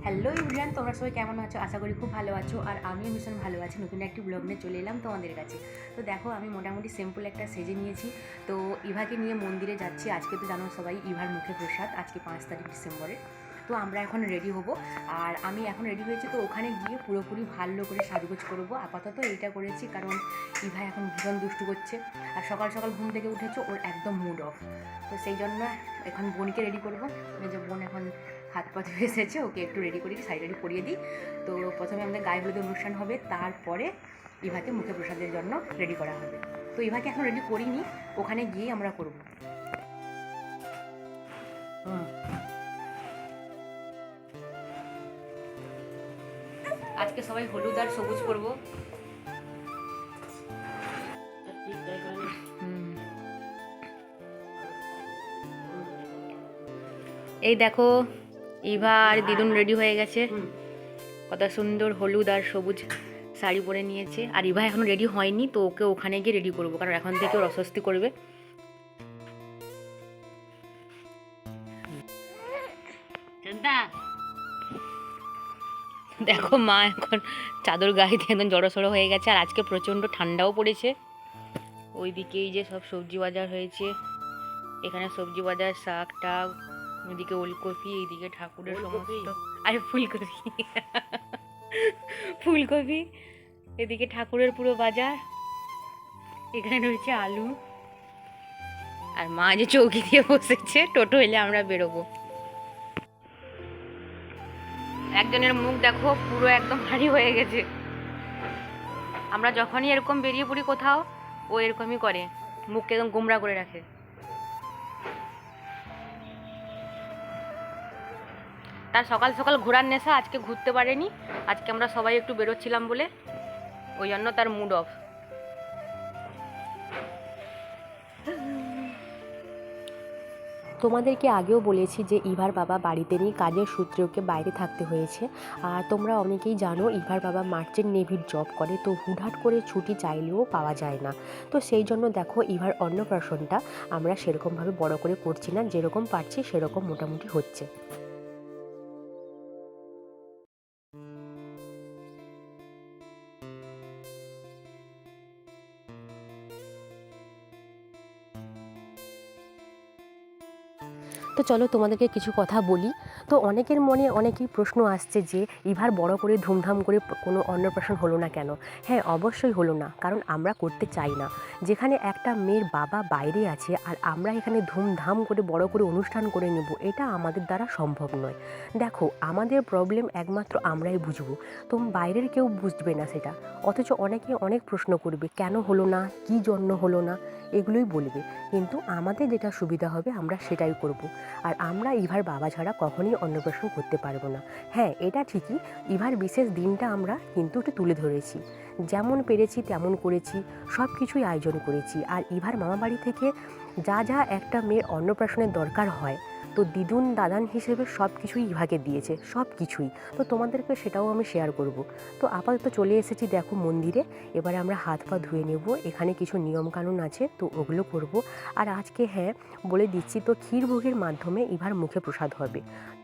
Hello everyone, তোমরা সবাই কেমন আছো? আশা করি খুব ভালো আছো। আর আমিও ভীষণ ভালো আছি। নতুন একটি ব্লগ নিয়ে চলে এলাম তোমাদের কাছে। তো দেখো, আমি মোটামুটি সিম্পল একটা সেজে নিয়েছি। তো ইভাকে নিয়ে মন্দিরে যাচ্ছি। আজকে তো জানো সবাই ইভার মুখে প্রসাদ, আজকে 5 তারিখ ডিসেম্বরে। তো আমরা এখন রেডি হব। আর আমি এখন রেডি হয়েছি, তো ওখানে গিয়ে পুরোপুরি ভালো করে সাজগোজ করবো। আপাতত এইটা করেছি কারণ ইভা এখন ভীষণ দুষ্টু করছে। আর সকাল সকাল ঘুম থেকে উঠেছে, ওর একদম মুড অফ। তো সেই জন্য এখন বোনকে রেডি করবো। যে বোন এখন হাত পা ধুয়ে এসেছে, ওকে একটু রেডি করি, শাড়ি টাড়ি পরিয়ে দিই। তো প্রথমে আমাদের গায়ে হলুদের অনুষ্ঠান হবে, তারপরে ইভাকে মুখে প্রসাদের জন্য রেডি করা হবে। তো ইভাকে এখন রেডি করিনি, ওখানে গিয়ে আমরা করব। আজকে সবাই হলুদ আর সবুজ করবো। এই দেখো, ইভা আর দিদুন রেডি হয়ে গেছে। কত সুন্দর হলুদ আর সবুজ শাড়ি পরে নিয়েছে। আর ইভা এখন রেডি হয়নি, তো ওকে ওখানে গিয়ে রেডি করবো, কারণ এখন থেকে ওর অস্বস্তি করবে। দেখো, মা এখন চাদর গায়ে দিয়ে একদম জড়সড়ো হয়ে গেছে। আর আজকে প্রচণ্ড ঠান্ডাও পড়েছে। ওইদিকে এই যে সব সবজি বাজার হয়েছে, এখানে সবজি বাজার, শাক টাক, ওইদিকে ওলকপি, এইদিকে ঠাকুরের সমস্ত, আরে ফুলকপি ফুলকপি, এদিকে ঠাকুরের পুরো বাজার, এখানে রয়েছে আলু। আর মা যে চৌকি দিয়ে বসেছে, টোটো এলে আমরা বেরোবো। একজনের মুখ দেখো পুরো একদম ভারী হয়ে গেছে। আমরা যখনই এরকম বেরিয়ে পড়ি কোথাও, ও এরকমই করে, মুখকে একদম গোমরা করে রাখে। তার সকাল সকাল ঘোরার নেশা, আজকে ঘুরতে পারেনি। আজকে আমরা সবাই একটু বেরোচ্ছিলাম বলে, ওই জন্য তার মুড অফ। তোমাদেরকে আগেও বলেছি যে ইভার বাবা বাড়িতে নেই, কাজের সূত্রে ওকে বাইরে থাকতে হয়েছে। আর তোমরা অনেকেই জানো ইভার বাবা মার্চেন্ট নেভির জব করে, তো হুটহাট করে ছুটি চাইলেও পাওয়া যায় না। তো সেই জন্য দেখো ইভার অন্নপ্রাশনটা আমরা সেরকমভাবে বড় করে করছি না, যেরকম পারছি সেরকম মোটামুটি হচ্ছে। তো চলো তোমাদেরকে কিছু কথা বলি। তো অনেকের মনে অনেকই প্রশ্ন আসছে যে ইভার বড় করে ধুমধাম করে কোনো অন্নপ্রাশন হলো না কেন? হ্যাঁ, অবশ্যই হলো না, কারণ আমরা করতে চাই না। যেখানে একটা মেয়ের বাবা বাইরে আছে আর আমরা এখানে ধুমধাম করে বড় করে অনুষ্ঠান করে নেব, এটা আমাদের দ্বারা সম্ভব নয়। দেখো, আমাদের প্রবলেম একমাত্র আমরাই বুঝবো, তো বাইরের কেউ বুঝবে না সেটা। অথচ অনেকে অনেক প্রশ্ন করবে, কেন হলো না, কী জন্য হলো না, এগুলোই বলবে। কিন্তু আমাদের যেটা সুবিধা হবে আমরা সেটাই করব। আর আমরা ইভার বাবা ছাড়া কখনোই অন্নপ্রাশন করতে পারবো না। হ্যাঁ, এটা ঠিকই, ইভার বিশেষ দিনটা আমরা কিন্তু একটু তুলে ধরেছি, যেমন পেরেছি তেমন করেছি, সব কিছুই আয়োজন করেছি। আর ইভার মামাবাড়ি থেকে যা যা একটা মেয়ের অন্নপ্রাশনের দরকার হয়, তো দিদুন দাদান হিসেবে সব কিছুই ইভাকে দিয়েছে, সব কিছুই। তো তোমাদেরকে সেটাও আমি শেয়ার করব। তো আপাতত চলে এসেছি দেখো মন্দিরে। এবারে আমরা হাত পা ধুয়ে নেব, এখানে কিছু নিয়মকানুন আছে, তো ওগুলো করব। আর আজকে হ্যাঁ বলে দিচ্ছি, তো ক্ষীরভোগের মাধ্যমে ইভার মুখে প্রসাদ হবে।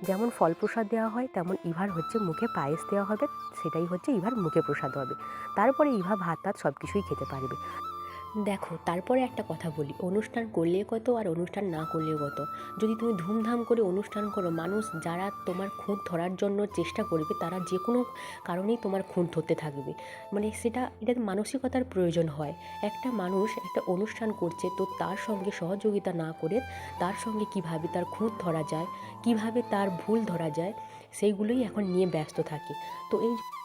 যেমন ফল প্রসাদ দেওয়া হয়, তেমন ইভার হচ্ছে মুখে পায়েস দেওয়া হবে, সেটাই হচ্ছে ইভার মুখে প্রসাদ হবে। তারপরে ইভা ভাত টাত সব কিছুই খেতে পারবে। দেখো, তারপরে একটা কথা বলি, অনুষ্ঠান করলে কত আর অনুষ্ঠান না করলেও কত। যদি তুমি ধুমধাম করে অনুষ্ঠান করো, মানুষ যারা তোমার খুঁত ধরার জন্য চেষ্টা করবে, তারা যে কোনো কারণেই তোমার খুঁত ধরতে থাকবে। মানে এটা মানসিকতার প্রয়োজন হয়। একটা মানুষ একটা অনুষ্ঠান করছে, তো তার সঙ্গে সহযোগিতা না করে তার সঙ্গে কিভাবে তার খুঁত ধরা যায়, কিভাবে তার ভুল ধরা যায়, সেইগুলোই এখন নিয়ে ব্যস্ত থাকে।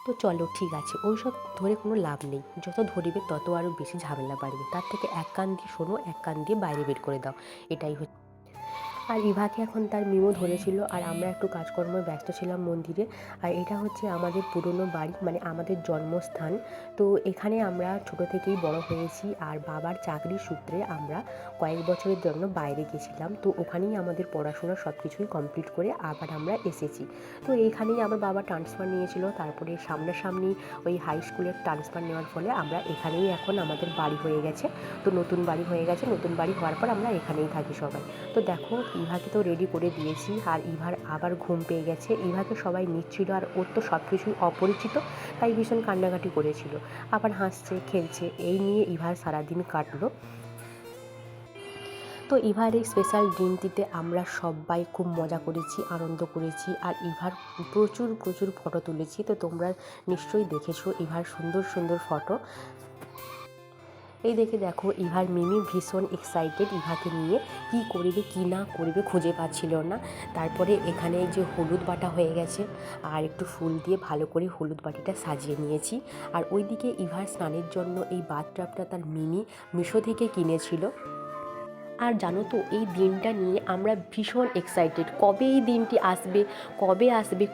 তো চলো ঠিক আছে, ওই সব ধরে কোনো লাভ নেই। যত ধরিবে তত আরও বেশি ঝামেলা বাড়বে। তার থেকে এক কান দিয়ে শোনো, এক কান দিয়ে বাইরে বের করে দাও, এটাই হচ্ছে। আর ইভাকে এখন তার মিমো ধরেছিল, আর আমরা একটু কাজকর্মে ব্যস্ত ছিলাম মন্দিরে। আর এটা হচ্ছে আমাদের পুরনো বাড়ি, মানে আমাদের জন্মস্থান। তো এখানে আমরা ছোট থেকেই বড় হয়েছি। আর বাবার চাকরির সূত্রে আমরা কয়েক বছরের জন্য বাইরে গেছিলাম, তো ওখানেই আমাদের পড়াশোনা সব কিছুই কমপ্লিট করে আবার আমরা এসেছি। তো এইখানেই আমার বাবা ট্রান্সফার নিয়েছিল, তারপরে সামনাসামনি ওই হাই স্কুলের ট্রান্সফার নেওয়ার ফলে আমরা এখানেই এখন আমাদের বাড়ি হয়ে গেছে। তো নতুন বাড়ি হয়ে গেছে, নতুন বাড়ি হওয়ার পর আমরা এখানেই থাকি সবাই। তো দেখো ইভাকে তো রেডি করে দিয়েছি, আর ইভার আবার ঘুম পেয়ে গেছে। ইভাকে সবাই নিচ্ছিল, আর ওর তো সব কিছুই অপরিচিত, তাই ভীষণ কান্নাকাটি করেছিল। আবার হাসছে খেলছে, এই নিয়ে ইভার সারাদিন কাটলো। তো ইভার এই স্পেশাল দিনটিতে আমরা সবাই খুব মজা করেছি, আনন্দ করেছি, আর ইভার প্রচুর প্রচুর ফটো তুলেছি। তো তোমরা নিশ্চয়ই দেখেছো ইভার সুন্দর সুন্দর ফটো। এই দেখো ইভার মিমি ভীষণ এক্সাইটেড ইভাকে নিয়ে, কি করবে কি না করবে খুঁজে পাচ্ছিল না। তারপরে এখানে যে হলুদ বাটা হয়ে গেছে, আর একটু ফুল দিয়ে ভালো করে হলুদ বাটিটা সাজিয়ে নিয়েছি। আর ওইদিকে ইভার স্নানের জন্য এই বাথটাবটা তার মিমি মিশো থেকে কিনেছিল। আর জানো তো এই দিনটা নিয়ে আমরা ভীষণ এক্সাইটেড, কবে এই দিনটি আসবে,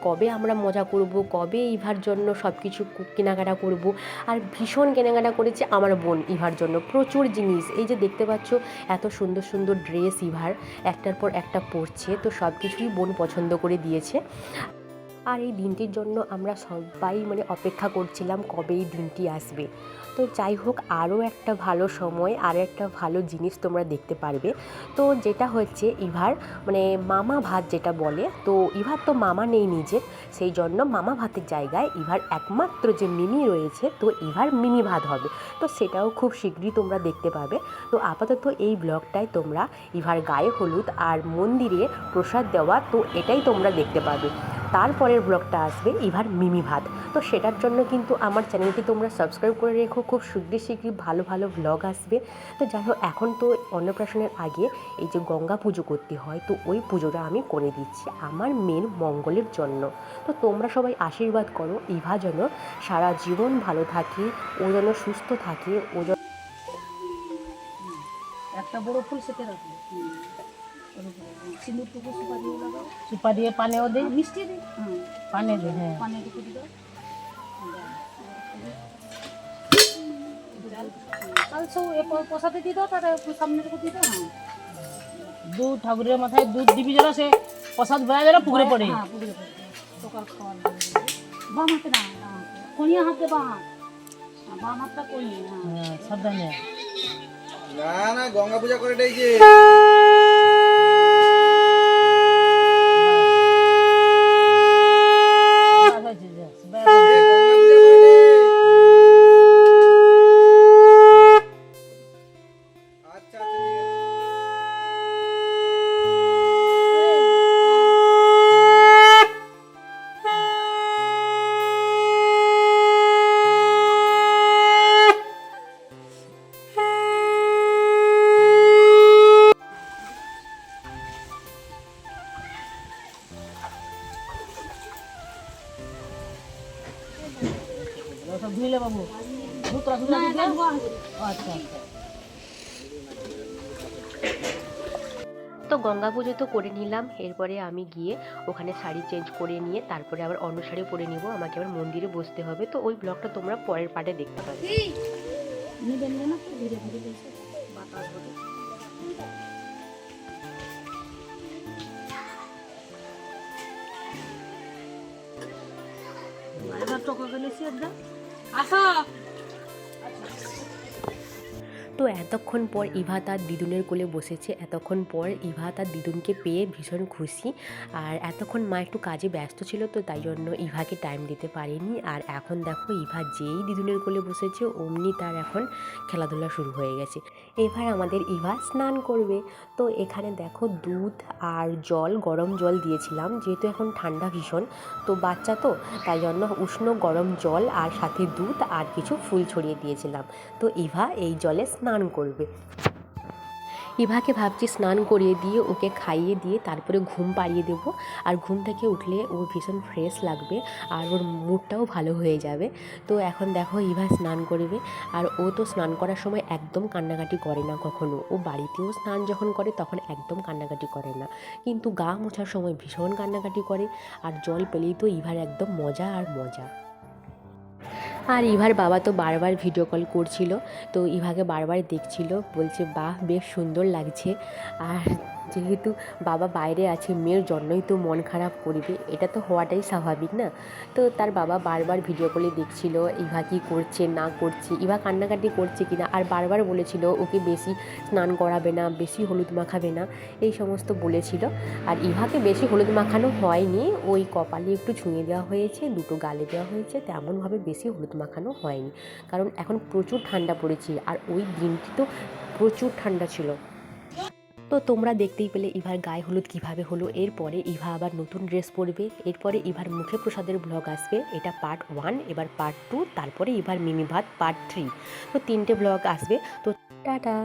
কবে আমরা মজা করব, কবে ইভার জন্য সব কিছু কেনাকাটা করব। আর ভীষণ কেনাকাটা করেছে আমার বোন ইভার জন্য, প্রচুর জিনিস। এই যে দেখতে পাচ্ছ এত সুন্দর সুন্দর ড্রেস ইভার একটার পর একটা পরছে, তো সব কিছুই বোন পছন্দ করে দিয়েছে। আর এই দিনটির জন্য আমরা সবাই অপেক্ষা করছিলাম কবে এই দিনটি আসবে। তো যাই হোক, আরও একটা ভালো সময়, আরও একটা ভালো জিনিস তোমরা দেখতে পারবে। তো যেটা হচ্ছে ইভার মামা ভাত যেটা বলে, তো ইভার তো মামা নেই নিজের, সেই জন্য মামা ভাতের জায়গায় ইভার একমাত্র যে মিমি রয়েছে, তো ইভার মিমি ভাত হবে। তো সেটাও খুব শীঘ্রই তোমরা দেখতে পাবে। তো আপাতত এই ব্লগটায় তোমরা ইভার গায়ে হলুদ আর মন্দিরে প্রসাদ দেওয়া, তো এটাই তোমরা দেখতে পাবে। তারপরের ব্লগটা আসবে ইভার মিমি ভাত। তো সেটার জন্য কিন্তু আমার চ্যানেলটি তোমরা সাবস্ক্রাইব করে রেখো, খুব শীঘ্রই ভালো ভালো ব্লগ আসবে। তো যাই হোক, এখন তো অন্নপ্রাশনের আগে এই যে গঙ্গা পুজো করতে হয়, তো ওই পুজোটা আমি করে দিচ্ছি আমার মেয়ের মঙ্গলের জন্য। তো তোমরা সবাই আশীর্বাদ করো ইভা যেন সারা জীবন ভালো থাকে, ও যেন সুস্থ থাকে, ও যেন একটা বড় ফুল সেটে রাখো, সিঁদুরটুকু সুপারি পানেও দিই, মিষ্টি দিই, পানে দিই, হ্যাঁ পানে টুকু দিই। পোষাতে দিয়ে দাও, তার সামনে টুকু দিয়ে দাও। হ্যাঁ, দুধ ঠাকুরের মাথায় দুধ দিবি যারা, সে প্রসাদ বেড়া যারা পুকুরে পড়ে। পুকুরে পড়ে সকাল খাওয়ার বাম হাতে না, কনিয়া হাতে বাম হাতটা কনিয়ে, হ্যাঁ সাবধানে। না না, গঙ্গা পূজা করে ডেকে সব ধুইলে বাবু, আচ্ছা। তো গঙ্গা পুজো তো করে নিলাম। এরপরে আমি গিয়ে ওখানে শাড়ি চেঞ্জ করে নিয়ে তারপরে আবার অন্য শাড়ি পরে নিব, আমাকে আবার মন্দিরে বসতে হবে। তো ওই ব্লগটা তোমরা পরের পার্টে দেখতে পাবে। তো এতক্ষণ পর ইভা তার দিদুনের কোলে বসেছে, এতক্ষণ পর ইভা তার দিদুনকে পেয়ে ভীষণ খুশি। আর এতক্ষণ মা একটু কাজে ব্যস্ত ছিল, তো তাই জন্য ইভাকে টাইম দিতে পারেনি। আর এখন দেখো ইভা যেই দিদুনের কোলে বসেছে অমনি তার এখন খেলাধুলা শুরু হয়ে গেছে। এবার আমাদের ইভা স্নান করবে। তো এখানে দেখো দুধ আর জল, গরম জল দিয়েছিলাম, যেহেতু এখন ঠান্ডা ভীষণ, তো বাচ্চা তো তাই জন্য উষ্ণ গরম জল আর সাথে দুধ আর কিছু ফুল ছড়িয়ে দিয়েছিলাম। তো ইভা এই জলে স্নান করবে। ইভাকে ভাবছি স্নান করিয়ে দিয়ে ওকে খাইয়ে দিয়ে তারপরে ঘুম পাড়িয়ে দেবো। আর ঘুম থেকে উঠলে ওর ভীষণ ফ্রেশ লাগবে আর ওর মুডটাও ভালো হয়ে যাবে। তো এখন দেখো ইভা স্নান করবে। আর ও তো স্নান করার সময় একদম কান্নাকাটি করে না কখনো। ও বাড়িতেও স্নান যখন করে তখন একদম কান্নাকাটি করে না, কিন্তু গা মোছার সময় ভীষণ কান্নাকাটি করে। আর জল পেলেই তো ইভার একদম মজা আর মজা। আর ইভার বাবা তো বারবার ভিডিও কল করছিল, তো ইভাকে বারবার দেখছিল, বলছে বাহ বেশ সুন্দর লাগছে। আর যেহেতু বাবা বাইরে আছে, মেয়ের জন্যই তো মন খারাপ করবে, এটা তো হওয়াটাই স্বাভাবিক না। তো তার বাবা বারবার ভিডিও কলে দেখছিল ইভা কী করছে না করছে, ইভা কান্নাকাটি করছে কিনা, আর বারবার বলেছিল ওকে বেশি স্নান করাবে না, বেশি হলুদ মাখাবে না, এই সমস্ত বলেছিল। আর ইভাকে বেশি হলুদ মাখানো হয়নি, ওই কপালে একটু ছুঁয়ে দেওয়া হয়েছে, দুটো গালে দেওয়া হয়েছে, তেমনভাবে বেশি হলুদ মাখানো হয়নি, কারণ এখন প্রচুর ঠান্ডা পড়েছে আর ওই দিনটি তো প্রচুর ঠান্ডা ছিল। তো তোমরা দেখতেই পেলে ইভার গায়ে হলুদ কীভাবে হলো। এরপরে ইভা আবার নতুন ড্রেস পরবে, এরপরে ইভার মুখে প্রসাদের ব্লগ আসবে, এটা পার্ট 1, এবার পার্ট 2, তারপরে ইভার মিমি ভাত পার্ট 3। তো 3টে ব্লগ আসবে। তো টাটা।